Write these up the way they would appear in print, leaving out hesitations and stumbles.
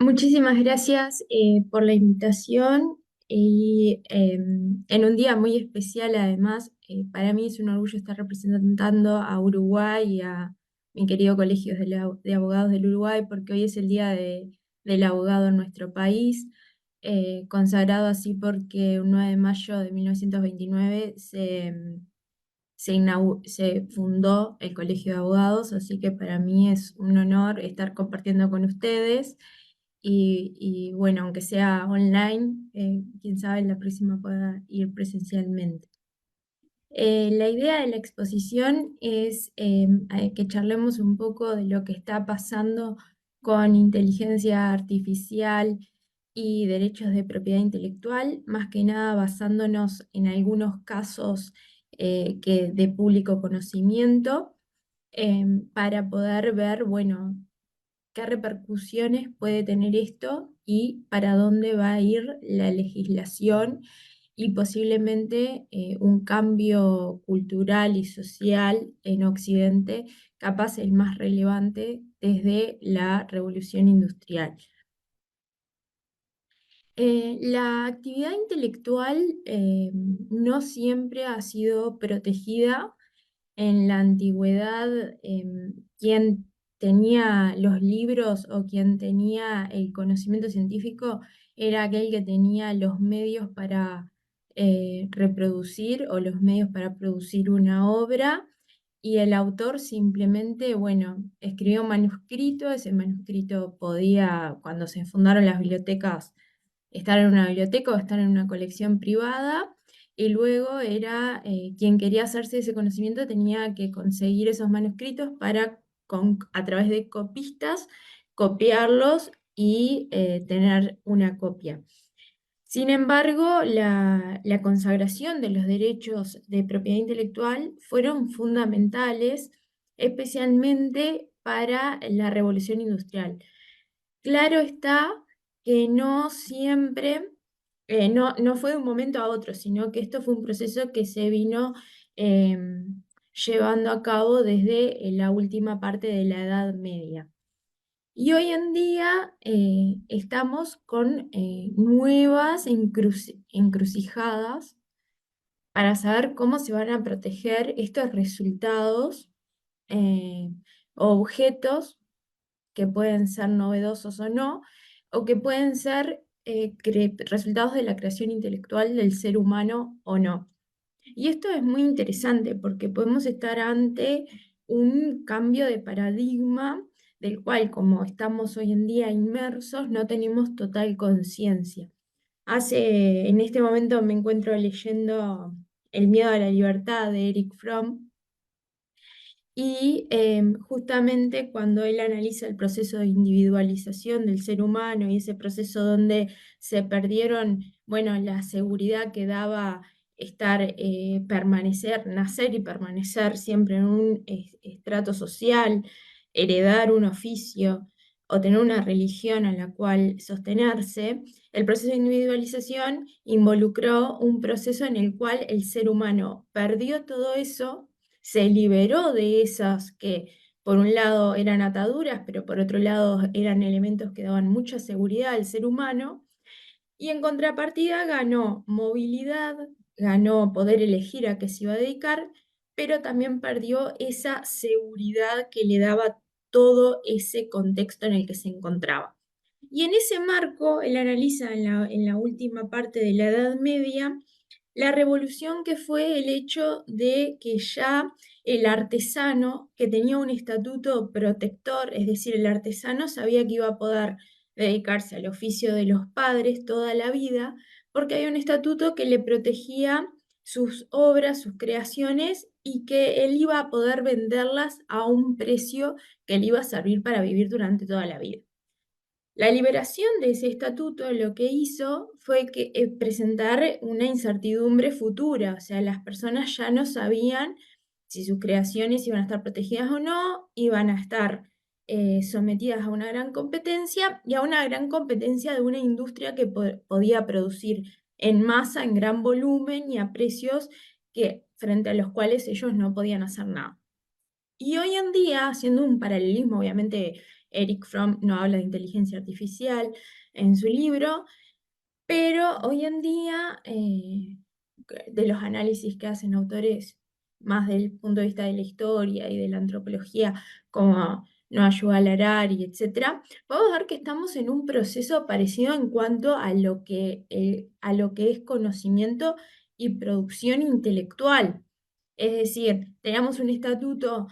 Muchísimas gracias por la invitación y en un día muy especial además, para mí es un orgullo estar representando a Uruguay y a mi querido Colegio de Abogados del Uruguay porque hoy es el Día del Abogado en nuestro país, consagrado así porque un 9 de mayo de 1929 se fundó el Colegio de Abogados, así que para mí es un honor estar compartiendo con ustedes y bueno, aunque sea online, quién sabe, la próxima pueda ir presencialmente. La idea de la exposición es que charlemos un poco de lo que está pasando con inteligencia artificial y derechos de propiedad intelectual, más que nada basándonos en algunos casos de público conocimiento, para poder ver, bueno, qué repercusiones puede tener esto y para dónde va a ir la legislación y posiblemente un cambio cultural y social en Occidente, capaz el más relevante desde la revolución industrial. La actividad intelectual no siempre ha sido protegida. En la antigüedad, quien tenía los libros o quien tenía el conocimiento científico era aquel que tenía los medios para reproducir o los medios para producir una obra, y el autor simplemente, bueno, escribió un manuscrito. Ese manuscrito podía, cuando se fundaron las bibliotecas, estar en una biblioteca o estar en una colección privada, y luego era quien quería hacerse ese conocimiento tenía que conseguir esos manuscritos para, a través de copistas, copiarlos y tener una copia. Sin embargo, la consagración de los derechos de propiedad intelectual fueron fundamentales, especialmente para la revolución industrial. Claro está que no siempre, no fue de un momento a otro, sino que esto fue un proceso que se vino llevando a cabo desde la última parte de la Edad Media. Y hoy en día estamos con nuevas encrucijadas para saber cómo se van a proteger estos resultados eh, o objetos que pueden ser novedosos o no, o que pueden ser resultados de la creación intelectual del ser humano o no. Y esto es muy interesante porque podemos estar ante un cambio de paradigma del cual, como estamos hoy en día inmersos, no tenemos total conciencia. En este momento me encuentro leyendo El miedo a la libertad de Eric Fromm, y justamente cuando él analiza el proceso de individualización del ser humano y ese proceso donde se perdieron, bueno, la seguridad que daba permanecer, nacer y permanecer siempre en un estrato social, heredar un oficio o tener una religión a la cual sostenerse, el proceso de individualización involucró un proceso en el cual el ser humano perdió todo eso, se liberó de esas que por un lado eran ataduras, pero por otro lado eran elementos que daban mucha seguridad al ser humano, y en contrapartida ganó movilidad, ganó poder elegir a qué se iba a dedicar, pero también perdió esa seguridad que le daba todo ese contexto en el que se encontraba. Y en ese marco, él analiza en la última parte de la Edad Media la revolución que fue el hecho de que ya el artesano, que tenía un estatuto protector, es decir, el artesano sabía que iba a poder dedicarse al oficio de los padres toda la vida, porque había un estatuto que le protegía sus obras, sus creaciones, y que él iba a poder venderlas a un precio que le iba a servir para vivir durante toda la vida. La liberación de ese estatuto lo que hizo fue presentar una incertidumbre futura, o sea, las personas ya no sabían si sus creaciones iban a estar protegidas o no, iban a estar sometidas a una gran competencia y a una gran competencia de una industria que podía producir en masa, en gran volumen y a precios frente a los cuales ellos no podían hacer nada. Y hoy en día, haciendo un paralelismo obviamente Eric Fromm no habla de inteligencia artificial en su libro, pero hoy en día, de los análisis que hacen autores más del punto de vista de la historia y de la antropología, como Noah Yuval Harari, etcétera, podemos ver que estamos en un proceso parecido en cuanto a lo que es conocimiento y producción intelectual. Es decir, tenemos un estatuto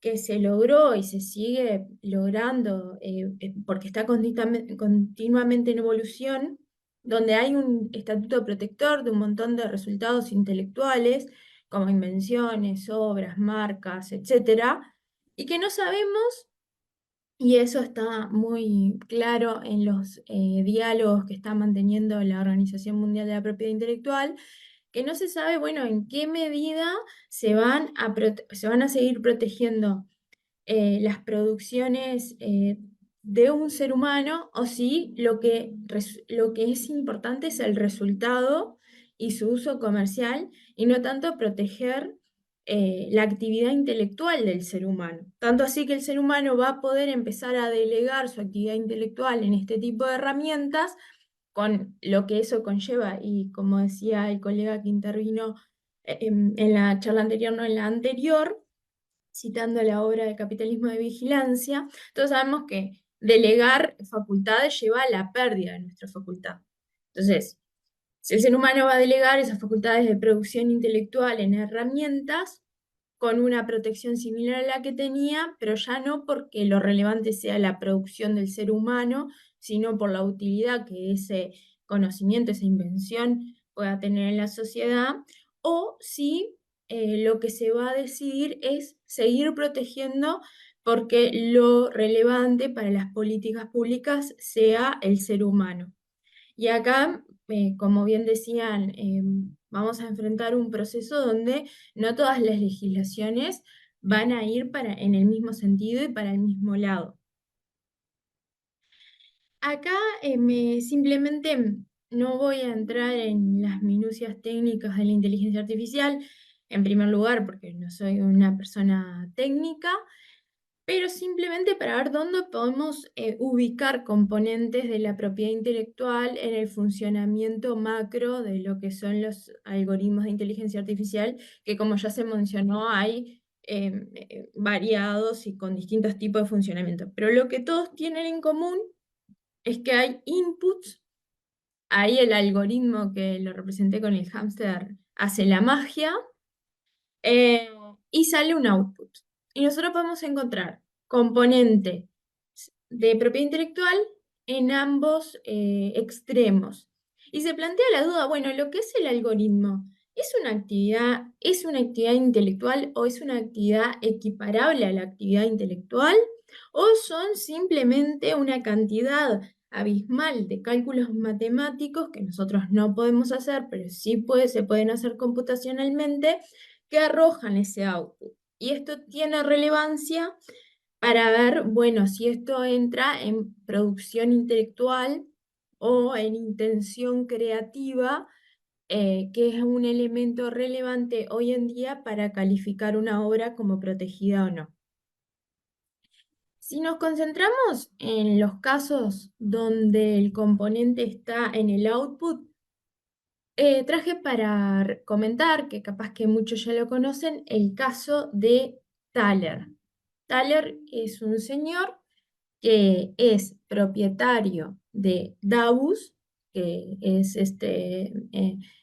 que se logró y se sigue logrando, porque está continuamente en evolución, donde hay un estatuto protector de un montón de resultados intelectuales, como invenciones, obras, marcas, etcétera, y que no sabemos, y eso está muy claro en los diálogos que está manteniendo la Organización Mundial de la Propiedad Intelectual, que no se sabe, bueno, en qué medida se van a seguir protegiendo las producciones de un ser humano, o si lo que es importante es el resultado y su uso comercial, y no tanto proteger la actividad intelectual del ser humano. Tanto así que el ser humano va a poder empezar a delegar su actividad intelectual en este tipo de herramientas, con lo que eso conlleva, y como decía el colega que intervino en la charla anterior, no en la anterior, citando la obra de Capitalismo de Vigilancia, todos sabemos que delegar facultades lleva a la pérdida de nuestra facultad. Entonces, si el ser humano va a delegar esas facultades de producción intelectual en herramientas, con una protección similar a la que tenía, pero ya no porque lo relevante sea la producción del ser humano, sino por la utilidad que ese conocimiento, esa invención pueda tener en la sociedad, o si lo que se va a decidir es seguir protegiendo porque lo relevante para las políticas públicas sea el ser humano. Y acá, como bien decían, vamos a enfrentar un proceso donde no todas las legislaciones van a ir en el mismo sentido y para el mismo lado. Acá simplemente no voy a entrar en las minucias técnicas de la inteligencia artificial, en primer lugar porque no soy una persona técnica, pero simplemente para ver dónde podemos ubicar componentes de la propiedad intelectual en el funcionamiento macro de lo que son los algoritmos de inteligencia artificial, que como ya se mencionó, hay variados y con distintos tipos de funcionamiento. Pero lo que todos tienen en común es que hay inputs, ahí el algoritmo que lo representé con el hámster hace la magia, eh, y sale un output. Y nosotros podemos encontrar componente de propiedad intelectual en ambos extremos. Y se plantea la duda, bueno, lo que es el algoritmo, es una actividad intelectual o es una actividad equiparable a la actividad intelectual? ¿O son simplemente una cantidad abismal de cálculos matemáticos que nosotros no podemos hacer, pero sí se pueden hacer computacionalmente, que arrojan ese output? Y esto tiene relevancia para ver, bueno, si esto entra en producción intelectual o en intención creativa, que es un elemento relevante hoy en día para calificar una obra como protegida o no. Si nos concentramos en los casos donde el componente está en el output, traje para comentar, que capaz que muchos ya lo conocen, el caso de Thaler. Thaler es un señor que es propietario de DABUS, que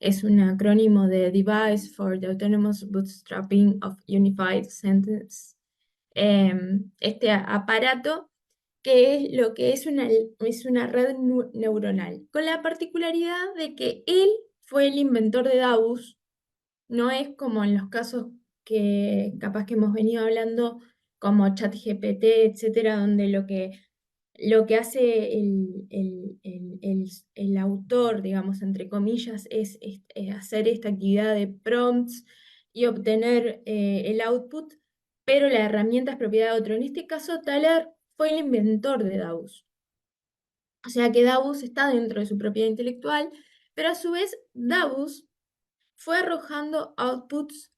es un acrónimo de Device for the Autonomous Bootstrapping of Unified Sentence. Este aparato, que es lo que es una red neuronal, con la particularidad de que él fue el inventor de DABUS. No es como en los casos que capaz que hemos venido hablando, como ChatGPT, etcétera, donde lo que hace el autor, digamos, entre comillas, es hacer esta actividad de prompts y obtener el output, pero la herramienta es propiedad de otro. En este caso, Thaler fue el inventor de DABUS. O sea que DABUS está dentro de su propiedad intelectual, pero a su vez DABUS fue arrojando outputs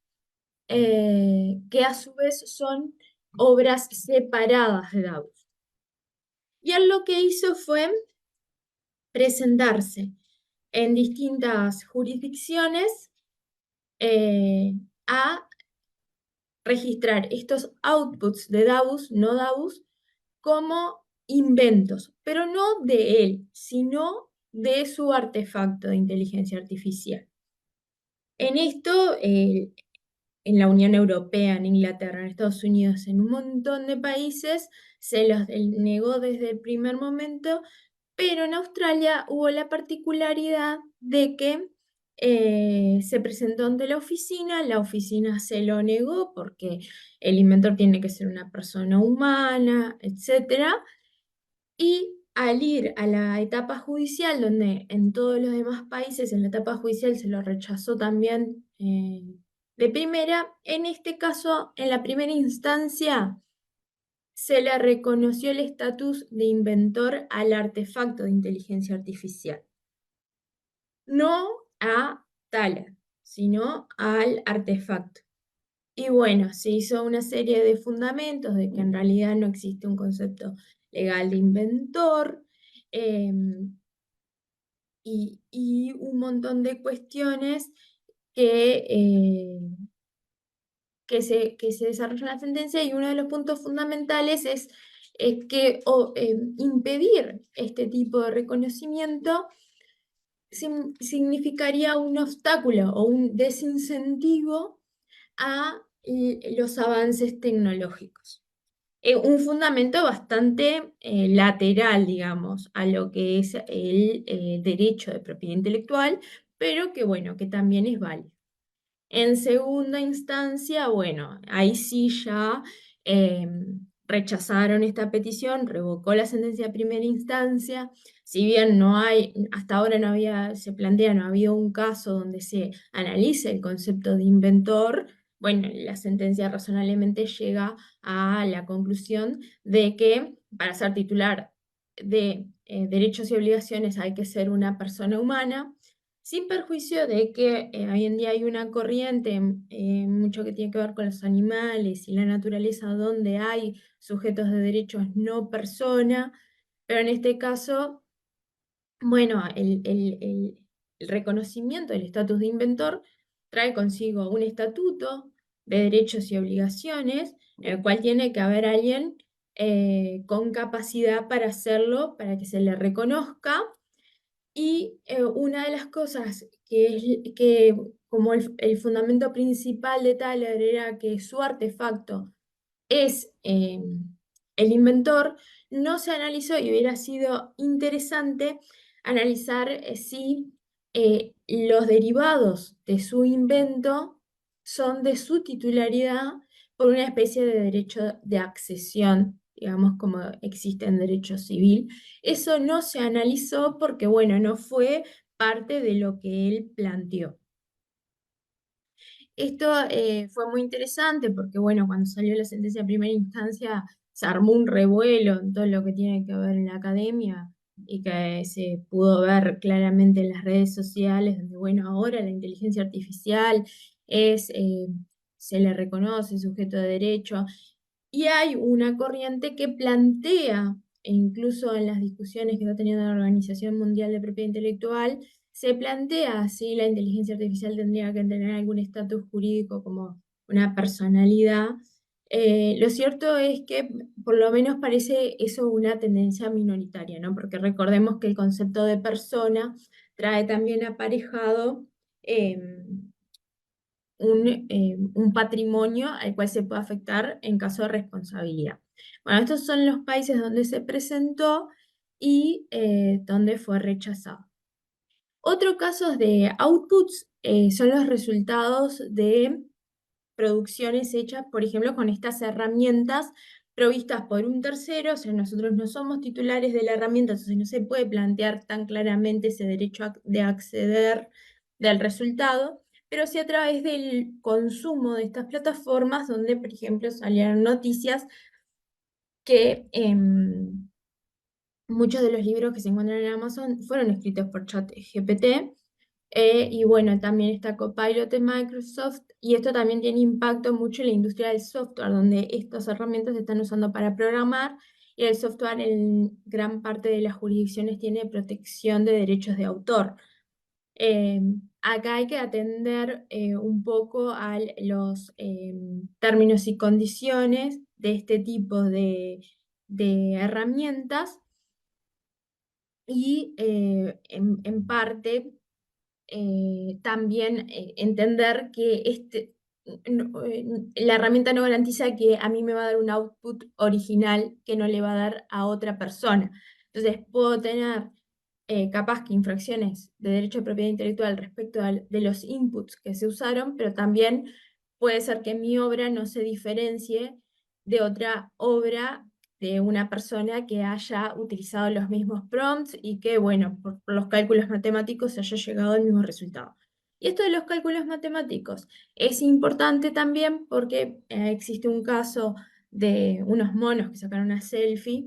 que a su vez son obras separadas de DABUS. Y él lo que hizo fue presentarse en distintas jurisdicciones a registrar estos outputs de Davos, no Davos, como inventos, pero no de él, sino de su artefacto de inteligencia artificial. En esto, en la Unión Europea, en Inglaterra, en Estados Unidos, en un montón de países, se los negó desde el primer momento, pero en Australia hubo la particularidad de que se presentó ante la oficina se lo negó porque el inventor tiene que ser una persona humana, etcétera, y al ir a la etapa judicial, donde en todos los demás países en la etapa judicial se lo rechazó también de primera, en este caso, en la primera instancia, se le reconoció el estatus de inventor al artefacto de inteligencia artificial. No a Thaler, sino al artefacto. Y bueno, se hizo una serie de fundamentos de que en realidad no existe un concepto legal de inventor, y un montón de cuestiones que, que se desarrollan en la sentencia, y uno de los puntos fundamentales es que impedir este tipo de reconocimiento significaría un obstáculo o un desincentivo a los avances tecnológicos. Un fundamento bastante lateral, digamos, a lo que es el derecho de propiedad intelectual, pero que bueno, que también es válido. En segunda instancia, bueno, ahí sí ya rechazaron esta petición, revocó la sentencia de primera instancia. Si bien no hay, hasta ahora no había, se plantea, no había un caso donde se analice el concepto de inventor, bueno, la sentencia razonablemente llega a la conclusión de que para ser titular de derechos y obligaciones hay que ser una persona humana, sin perjuicio de que hoy en día hay una corriente mucho que tiene que ver con los animales y la naturaleza, donde hay sujetos de derechos no persona, pero en este caso, bueno, el reconocimiento del estatus de inventor trae consigo un estatuto de derechos y obligaciones, en el cual tiene que haber alguien con capacidad para hacerlo, para que se le reconozca. Y una de las cosas que como el fundamento principal de Thaler era que su artefacto es el inventor, no se analizó, y hubiera sido interesante analizar si los derivados de su invento son de su titularidad por una especie de derecho de accesión, digamos, como existe en derecho civil. Eso no se analizó porque, bueno, no fue parte de lo que él planteó. Esto fue muy interesante porque, bueno, cuando salió la sentencia de primera instancia se armó un revuelo en todo lo que tiene que ver en la academia, y que se pudo ver claramente en las redes sociales, donde, bueno, ahora la inteligencia artificial es, se le reconoce sujeto de derecho, y hay una corriente que plantea, e incluso en las discusiones que está teniendo la Organización Mundial de Propiedad Intelectual, se plantea si la inteligencia artificial tendría que tener algún estatus jurídico como una personalidad. Lo cierto es que por lo menos parece eso una tendencia minoritaria, ¿no? Porque recordemos que el concepto de persona trae también aparejado un patrimonio al cual se puede afectar en caso de responsabilidad. Bueno, estos son los países donde se presentó y donde fue rechazado. Otro caso de outputs son los resultados de producciones hechas, por ejemplo, con estas herramientas provistas por un tercero. O sea, nosotros no somos titulares de la herramienta, entonces no se puede plantear tan claramente ese derecho de acceder del resultado, pero sí a través del consumo de estas plataformas, donde, por ejemplo, salieron noticias que muchos de los libros que se encuentran en Amazon fueron escritos por ChatGPT. Y bueno, también está Copilot de Microsoft, y esto también tiene impacto mucho en la industria del software, donde estas herramientas se están usando para programar, y el software en gran parte de las jurisdicciones tiene protección de derechos de autor. Acá hay que atender un poco a los términos y condiciones de este tipo de herramientas y en parte también entender que la herramienta no garantiza que a mí me va a dar un output original que no le va a dar a otra persona. Entonces puedo tener capaz que infracciones de derecho de propiedad intelectual respecto de los inputs que se usaron, pero también puede ser que mi obra no se diferencie de otra obra de una persona que haya utilizado los mismos prompts y que, bueno, por los cálculos matemáticos se haya llegado al mismo resultado. Y esto de los cálculos matemáticos es importante también porque existe un caso de unos monos que sacaron una selfie,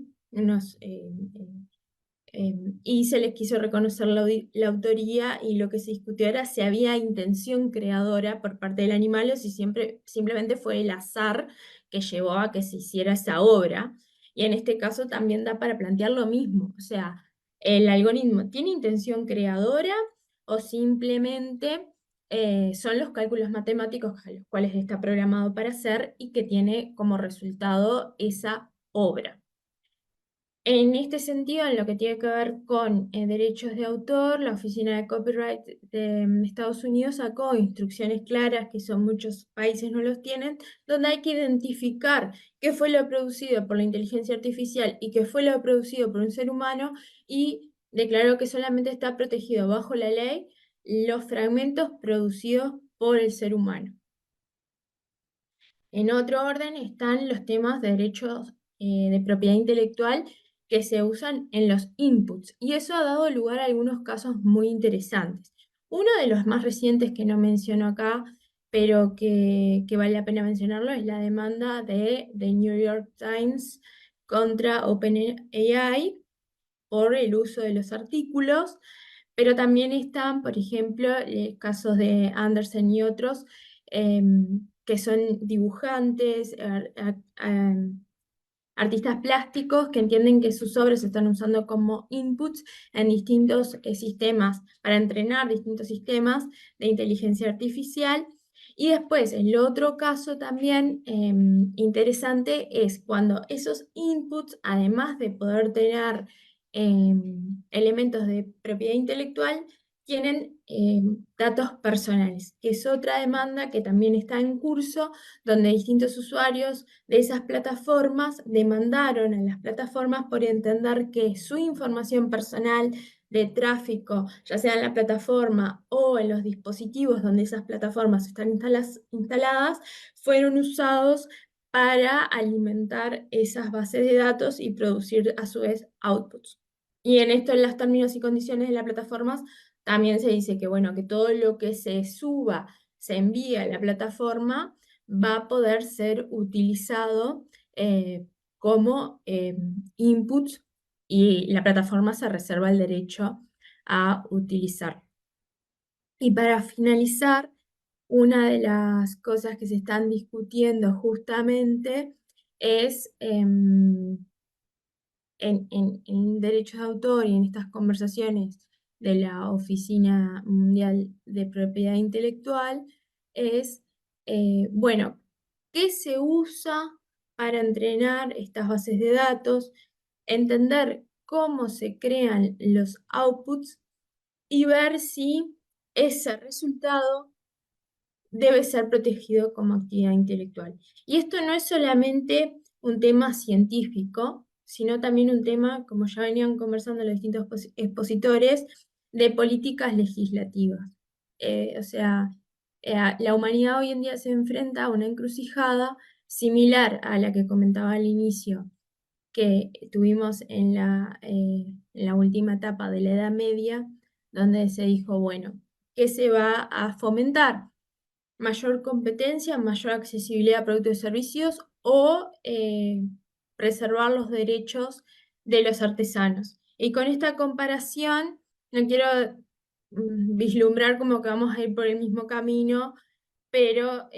y se les quiso reconocer la autoría y lo que se discutió era si había intención creadora por parte del animal o si simplemente fue el azar que llevó a que se hiciera esa obra. Y en este caso también da para plantear lo mismo, o sea, ¿el algoritmo tiene intención creadora o simplemente son los cálculos matemáticos a los cuales está programado para hacer y que tiene como resultado esa obra? En este sentido, en lo que tiene que ver con derechos de autor, la Oficina de Copyright de Estados Unidos sacó instrucciones claras, que son muchos países no los tienen, donde hay que identificar qué fue lo producido por la inteligencia artificial y qué fue lo producido por un ser humano, y declaró que solamente está protegido bajo la ley los fragmentos producidos por el ser humano. En otro orden están los temas de derechos de propiedad intelectual que se usan en los inputs, y eso ha dado lugar a algunos casos muy interesantes. Uno de los más recientes que no menciono acá, pero que vale la pena mencionarlo, es la demanda de The New York Times contra OpenAI por el uso de los artículos, pero también están, por ejemplo, casos de Andersen y otros, que son dibujantes, artistas plásticos que entienden que sus obras se están usando como inputs en distintos sistemas, para entrenar distintos sistemas de inteligencia artificial. Y después, el otro caso también interesante es cuando esos inputs, además de poder tener elementos de propiedad intelectual, tienen datos personales, que es otra demanda que también está en curso, donde distintos usuarios de esas plataformas demandaron a las plataformas por entender que su información personal de tráfico, ya sea en la plataforma o en los dispositivos donde esas plataformas están instaladas, fueron usados para alimentar esas bases de datos y producir a su vez outputs. Y en esto, en los términos y condiciones de las plataformas, también se dice que, bueno, que todo lo que se suba, se envía a la plataforma, va a poder ser utilizado como inputs, y la plataforma se reserva el derecho a utilizar. Y para finalizar, una de las cosas que se están discutiendo justamente es en derechos de autor y en estas conversaciones de la Oficina Mundial de Propiedad Intelectual es, bueno, ¿qué se usa para entrenar estas bases de datos? Entender cómo se crean los outputs y ver si ese resultado debe ser protegido como actividad intelectual. Y esto no es solamente un tema científico, sino también un tema, como ya venían conversando los distintos expositores, de políticas legislativas. O sea, la humanidad hoy en día se enfrenta a una encrucijada similar a la que comentaba al inicio, que tuvimos en la última etapa de la Edad Media, donde se dijo, bueno, ¿qué se va a fomentar? Mayor competencia, mayor accesibilidad a productos y servicios, o preservar los derechos de los artesanos. Y con esta comparación, no quiero vislumbrar como que vamos a ir por el mismo camino, pero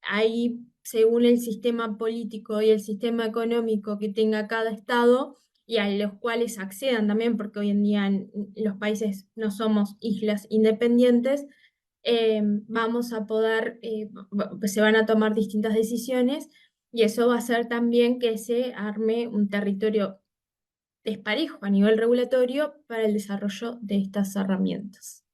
hay según el sistema político y el sistema económico que tenga cada estado y a los cuales accedan también, porque hoy en día los países no somos islas independientes, vamos a poder, se van a tomar distintas decisiones y eso va a hacer también que se arme un territorio desparejo a nivel regulatorio para el desarrollo de estas herramientas.